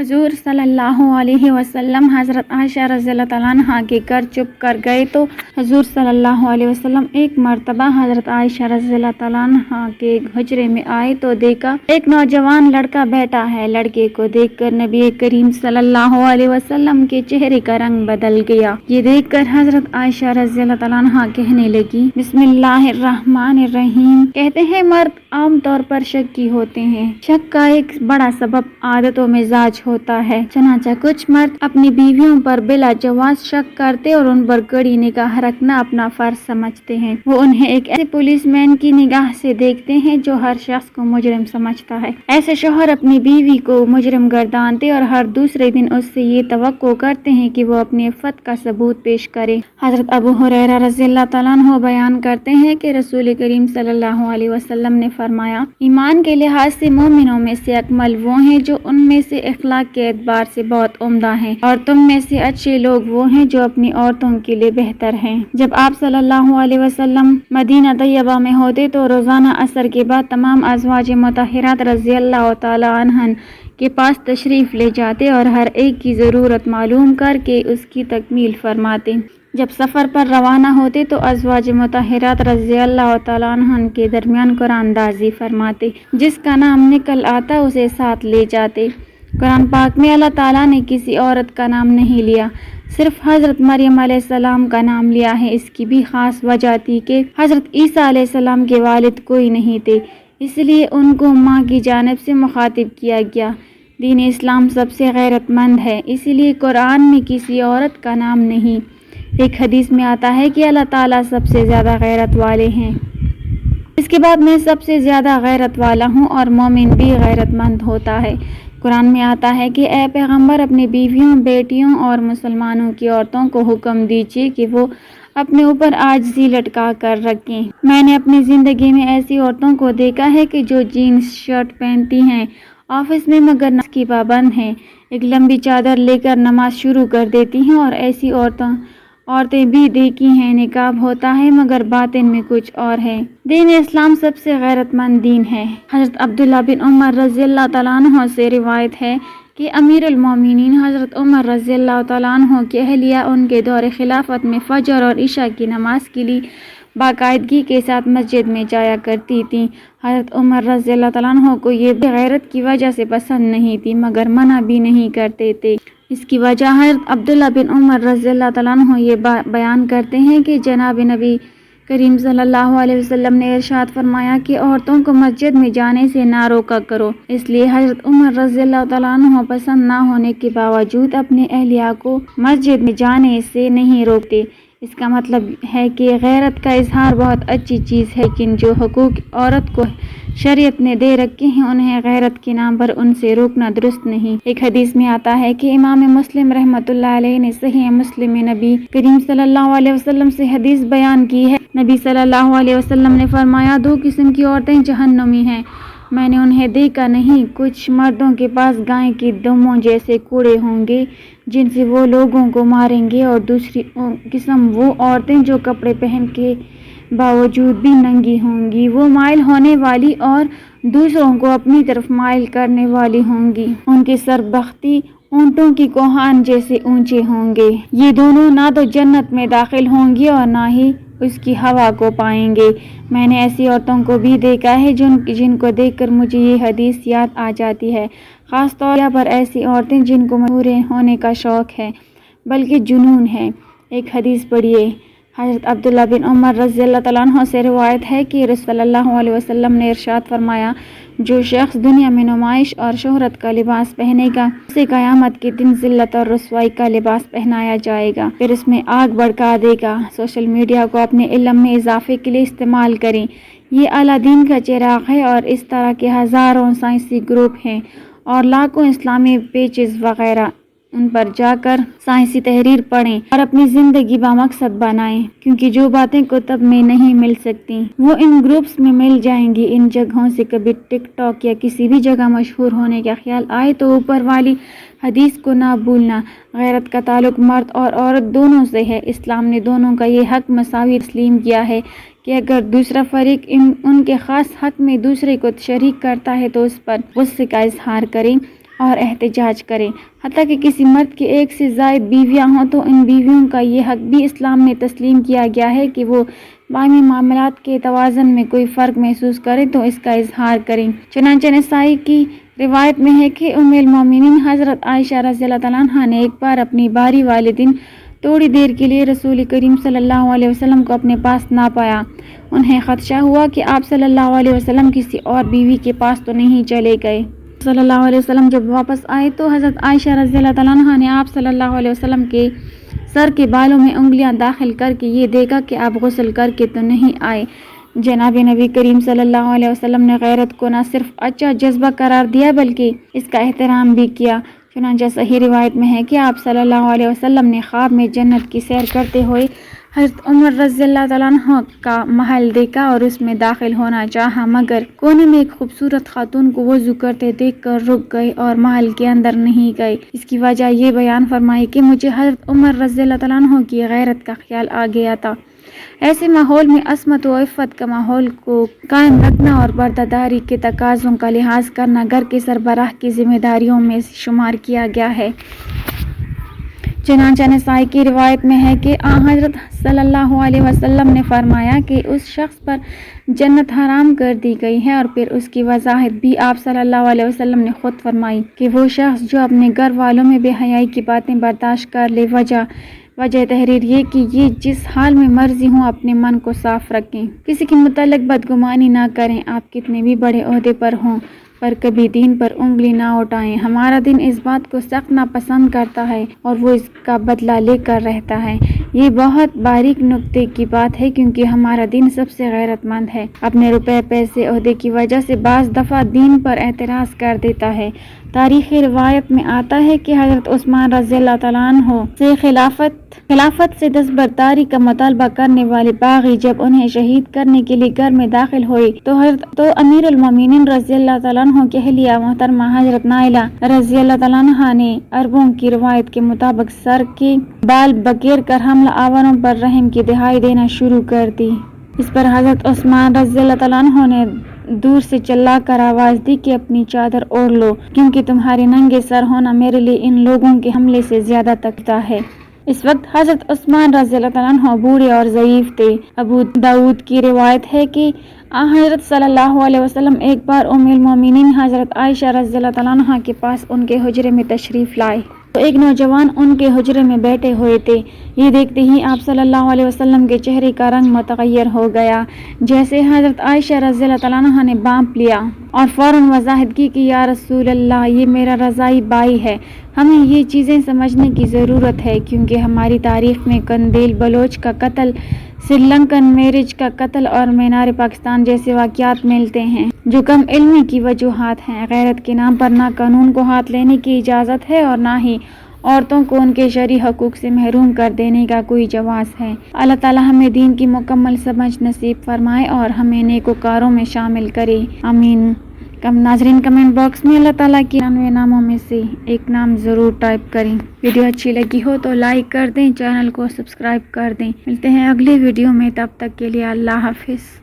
حضور صلی اللہ علیہ وسلم حضرت عائشہ رضی اللہ تعالیٰ عنہا کے گھر چھپ کر گئے تو حضور صلی اللہ علیہ وسلم ایک مرتبہ حضرت عائشہ رضی اللہ تعالیٰ عنہا کے حجرے میں آئے تو دیکھا ایک نوجوان لڑکا بیٹھا ہے۔ لڑکے کو دیکھ کر نبی کریم صلی اللہ علیہ وسلم کے چہرے کا رنگ بدل گیا۔ یہ دیکھ کر حضرت عائشہ رضی اللہ تعالیٰ عنہا کہنے لگی، بسم اللہ الرحمن الرحیم۔ کہتے ہیں مرد عام طور پر شکی ہوتے ہیں۔ شک کا ایک بڑا سبب عادت و مزاج ہوتا ہے، چنانچہ کچھ مرد اپنی بیویوں پر بلا جواز شک کرتے اور ان پر کڑی نگاہ رکھنا اپنا فرض سمجھتے ہیں۔ وہ انہیں ایک ایسے پولیس مین کی نگاہ سے دیکھتے ہیں جو ہر شخص کو مجرم سمجھتا ہے۔ ایسے شوہر اپنی بیوی کو مجرم گردانتے اور ہر دوسرے دن اس سے یہ توقع کرتے ہیں کہ وہ اپنی عفت کا ثبوت پیش کرے۔ حضرت ابو ہریرہ رضی اللہ تعالیٰ عنہ بیان کرتے ہیں کہ رسول کریم صلی اللہ علیہ وسلم نے فرمایا، ایمان کے لحاظ سے مومنوں میں سے اکمل وہ ہیں جو ان میں سے اخلاق کے اعتبار سے بہت عمدہ ہیں، اور تم میں سے اچھے لوگ وہ ہیں جو اپنی عورتوں کے لیے بہتر ہیں۔ جب آپ صلی اللہ علیہ وسلم مدینہ طیبہ میں ہوتے تو روزانہ عصر کے بعد تمام ازواج مطہرات رضی اللہ تعالی عنہن کے پاس تشریف لے جاتے اور ہر ایک کی ضرورت معلوم کر کے اس کی تکمیل فرماتے۔ جب سفر پر روانہ ہوتے تو ازواج مطہرات رضی اللہ تعالیٰ عنہن کے درمیان قرآن دازی فرماتے، جس کا نام نکل آتا اسے ساتھ لے جاتے۔ قرآن پاک میں اللہ تعالیٰ نے کسی عورت کا نام نہیں لیا، صرف حضرت مریم علیہ السلام کا نام لیا ہے۔ اس کی بھی خاص وجہ تھی کہ حضرت عیسیٰ علیہ السلام کے والد کوئی نہیں تھے، اس لیے ان کو ماں کی جانب سے مخاطب کیا گیا۔ دین اسلام سب سے غیرت مند ہے، اس لیے قرآن میں کسی عورت کا نام نہیں۔ ایک حدیث میں آتا ہے کہ اللہ تعالیٰ سب سے زیادہ غیرت والے ہیں، اس کے بعد میں سب سے زیادہ غیرت والا ہوں، اور مومن بھی غیرت مند ہوتا ہے۔ قرآن میں آتا ہے کہ اے پیغمبر اپنی بیویوں، بیٹیوں اور مسلمانوں کی عورتوں کو حکم دیجیے کہ وہ اپنے اوپر عاجزی لٹکا کر رکھیں۔ میں نے اپنی زندگی میں ایسی عورتوں کو دیکھا ہے کہ جو جینس شرٹ پہنتی ہیں آفس میں مگر نماز کی پابند ہیں، ایک لمبی چادر لے کر نماز شروع کر دیتی ہیں، اور ایسی عورتیں بھی دیکھی ہیں نقاب ہوتا ہے مگر باطن میں کچھ اور ہے۔ دین اسلام سب سے غیرت مند دین ہے۔ حضرت عبداللہ بن عمر رضی اللہ تعالیٰ عنہ سے روایت ہے کہ امیر المومنین حضرت عمر رضی اللہ تعالیٰ عنہ کی اہلیہ ان کے دور خلافت میں فجر اور عشاء کی نماز کے لیے باقاعدگی کے ساتھ مسجد میں جایا کرتی تھیں۔ حضرت عمر رضی اللہ تعالیٰ عنہ کو یہ غیرت کی وجہ سے پسند نہیں تھی مگر منع بھی نہیں کرتے تھے۔ اس کی وجہ حضرت عبداللہ بن عمر رضی اللہ تعالیٰ عنہ یہ بیان کرتے ہیں کہ جناب نبی کریم صلی اللہ علیہ وسلم نے ارشاد فرمایا کہ عورتوں کو مسجد میں جانے سے نہ روکا کرو، اس لیے حضرت عمر رضی اللہ تعالیٰ عنہ پسند نہ ہونے کے باوجود اپنے اہلیہ کو مسجد میں جانے سے نہیں روکتے۔ اس کا مطلب ہے کہ غیرت کا اظہار بہت اچھی چیز ہے، لیکن جو حقوق عورت کو شریعت نے دے رکھے ہیں انہیں غیرت کے نام پر ان سے روکنا درست نہیں۔ ایک حدیث میں آتا ہے کہ امام مسلم رحمۃ اللہ علیہ نے صحیح مسلم میں نبی کریم صلی اللہ علیہ وسلم سے حدیث بیان کی ہے۔ نبی صلی اللہ علیہ وسلم نے فرمایا، دو قسم کی عورتیں جہنمی ہیں، میں نے انہیں دیکھا نہیں، کچھ مردوں کے پاس گائے کی دموں جیسے کوڑے ہوں گے جن سے وہ لوگوں کو ماریں گے، اور دوسری قسم وہ عورتیں جو کپڑے پہن کے باوجود بھی ننگی ہوں گی، وہ مائل ہونے والی اور دوسروں کو اپنی طرف مائل کرنے والی ہوں گی، ان کے سر بختی اونٹوں کی کوہان جیسے اونچے ہوں گے، یہ دونوں نہ تو جنت میں داخل ہوں گی اور نہ ہی اس کی ہوا کو پائیں گے۔ میں نے ایسی عورتوں کو بھی دیکھا ہے جن کو دیکھ کر مجھے یہ حدیث یاد آ جاتی ہے، خاص طور پر ایسی عورتیں جن کو پورے ہونے کا شوق ہے بلکہ جنون ہے۔ ایک حدیث پڑھیے۔ حضرت عبداللہ بن عمر رضی اللہ تعالیٰ عنہ سے روایت ہے کہ رسول صلی اللہ علیہ وسلم نے ارشاد فرمایا، جو شخص دنیا میں نمائش اور شہرت کا لباس پہنے گا اسے قیامت کے دن ذلت اور رسوائی کا لباس پہنایا جائے گا، پھر اس میں آگ بھڑکا دے گا۔ سوشل میڈیا کو اپنے علم میں اضافے کے لیے استعمال کریں، یہ اعلیٰ دین کا چراغ ہے، اور اس طرح کے ہزاروں سائنسی گروپ ہیں اور لاکھوں اسلامی پیجز وغیرہ، ان پر جا کر سائنسی تحریر پڑھیں اور اپنی زندگی بامقصد بنائیں، کیونکہ جو باتیں کتب میں نہیں مل سکتی وہ ان گروپس میں مل جائیں گی۔ ان جگہوں سے کبھی ٹک ٹاک یا کسی بھی جگہ مشہور ہونے کا خیال آئے تو اوپر والی حدیث کو نہ بھولنا، غیرت کا تعلق مرد اور عورت دونوں سے ہے۔ اسلام نے دونوں کا یہ حق مساوی تسلیم کیا ہے کہ اگر دوسرا فریق ان کے خاص حق میں دوسرے کو شریک کرتا ہے تو اس پر غصے کا اظہار کریں اور احتجاج کرے۔ حتیٰ کہ کسی مرد کی ایک سے زائد بیویاں ہوں تو ان بیویوں کا یہ حق بھی اسلام میں تسلیم کیا گیا ہے کہ وہ باہمی معاملات کے توازن میں کوئی فرق محسوس کریں تو اس کا اظہار کریں۔ چنانچہ نسائی کی روایت میں ہے کہ ام المومنین حضرت عائشہ رضی اللہ تعالیٰ عنہا نے ایک بار اپنی باری والے دن تھوڑی دیر کے لیے رسول کریم صلی اللہ علیہ وسلم کو اپنے پاس نہ پایا۔ انہیں خدشہ ہوا کہ آپ صلی اللہ علیہ وسلم کسی اور بیوی کے پاس تو نہیں چلے گئے۔ صلی اللہ علیہ وسلم جب واپس آئے تو حضرت عائشہ رضی اللہ تعالیٰ عنہا نے آپ صلی اللہ علیہ وسلم کے سر کے بالوں میں انگلیاں داخل کر کے یہ دیکھا کہ آپ غسل کر کے تو نہیں آئے۔ جناب نبی کریم صلی اللہ علیہ وسلم نے غیرت کو نہ صرف اچھا جذبہ قرار دیا بلکہ اس کا احترام بھی کیا۔ چنانچہ صحیح روایت میں ہے کہ آپ صلی اللہ علیہ وسلم نے خواب میں جنت کی سیر کرتے ہوئے حضرت عمر رضی اللہ تعالیٰ عنہ کا محل دیکھا اور اس میں داخل ہونا چاہا، مگر کونے میں ایک خوبصورت خاتون کو وضو کرتے دیکھ کر رک گئے اور محل کے اندر نہیں گئے۔ اس کی وجہ یہ بیان فرمائی کہ مجھے حضرت عمر رضی اللہ تعالیٰ عنہ کی غیرت کا خیال آ گیا تھا۔ ایسے ماحول میں عصمت و عفت کا ماحول کو قائم رکھنا اور پردہ کے تقاضوں کا لحاظ کرنا گھر کے سربراہ کی ذمہ داریوں میں شمار کیا گیا ہے۔ چنانچہ نسائی کی روایت میں ہے کہ حضرت صلی اللہ علیہ وسلم نے فرمایا کہ اس شخص پر جنت حرام کر دی گئی ہے، اور پھر اس کی وضاحت بھی آپ صلی اللہ علیہ وسلم نے خود فرمائی کہ وہ شخص جو اپنے گھر والوں میں بے حیائی کی باتیں برداشت کر لے، وجہ تحریر یہ کہ یہ جس حال میں مرضی ہوں اپنے من کو صاف رکھیں، کسی کے متعلق بدگمانی نہ کریں، آپ کتنے بھی بڑے عہدے پر ہوں، پر کبھی دین پر انگلی نہ اٹھائیں۔ ہمارا دین اس بات کو سخت ناپسند کرتا ہے اور وہ اس کا بدلہ لے کر رہتا ہے۔ یہ بہت باریک نکتے کی بات ہے کیونکہ ہمارا دین سب سے غیرت مند ہے، اپنے روپے پیسے عہدے کی وجہ سے بعض دفعہ دین پر اعتراض کر دیتا ہے۔ تاریخی روایت میں آتا ہے کہ حضرت عثمان رضی اللہ تعالیٰ عنہ سے خلافت سے دستبرداری کا مطالبہ کرنے والے باغی جب انہیں شہید کرنے کے لیے گھر میں داخل ہوئے تو امیر المومنین رضی اللہ تعالیٰ عنہ کی اہلیہ محترمہ حضرت نائلہ رضی اللہ تعالیٰ عنہ نے عربوں کی روایت کے مطابق سر کے بال بکیر کر حملہ آوروں پر رحم کی دہائی دینا شروع کر دی۔ اس پر حضرت عثمان رضی اللہ تعالیٰ عنہ نے دور سے چلا کر آواز دی کہ اپنی چادر اوڑھ لو، کیونکہ تمہارے ننگے سر ہونا میرے لیے ان لوگوں کے حملے سے زیادہ تکتا ہے۔ اس وقت حضرت عثمان رضی اللہ تعالیٰ عنہ بوڑھے اور ضعیف تھے۔ ابو داؤد کی روایت ہے کہ حضرت صلی اللہ علیہ وسلم ایک بار ام المومنین حضرت عائشہ رضی اللہ تعالیٰ عنہ کے پاس ان کے حجرے میں تشریف لائے تو ایک نوجوان ان کے حجرے میں بیٹھے ہوئے تھے۔ یہ دیکھتے ہی آپ صلی اللہ علیہ وسلم کے چہرے کا رنگ متغیر ہو گیا، جیسے حضرت عائشہ رضی اللہ تعالیٰ عنہ نے بانپ لیا اور فوراً وضاحت کی کہ یا رسول اللہ، یہ میرا رضائی بھائی ہے۔ ہمیں یہ چیزیں سمجھنے کی ضرورت ہے کیونکہ ہماری تاریخ میں قندیل بلوچ کا قتل، سری لنکن میرج کا قتل اور مینار پاکستان جیسے واقعات ملتے ہیں جو کم علمی کی وجوہات ہیں۔ غیرت کے نام پر نہ قانون کو ہاتھ لینے کی اجازت ہے اور نہ ہی عورتوں کو ان کے شرعی حقوق سے محروم کر دینے کا کوئی جواز ہے۔ اللہ تعالیٰ ہمیں دین کی مکمل سمجھ نصیب فرمائے اور ہمیں نیکوکاروں میں شامل کرے، آمین۔ ناظرین، کمنٹ باکس میں اللہ تعالیٰ کے 99 ناموں میں سے ایک نام ضرور ٹائپ کریں۔ ویڈیو اچھی لگی ہو تو لائک کر دیں، چینل کو سبسکرائب کر دیں۔ ملتے ہیں اگلی ویڈیو میں، تب تک کے لیے اللہ حافظ۔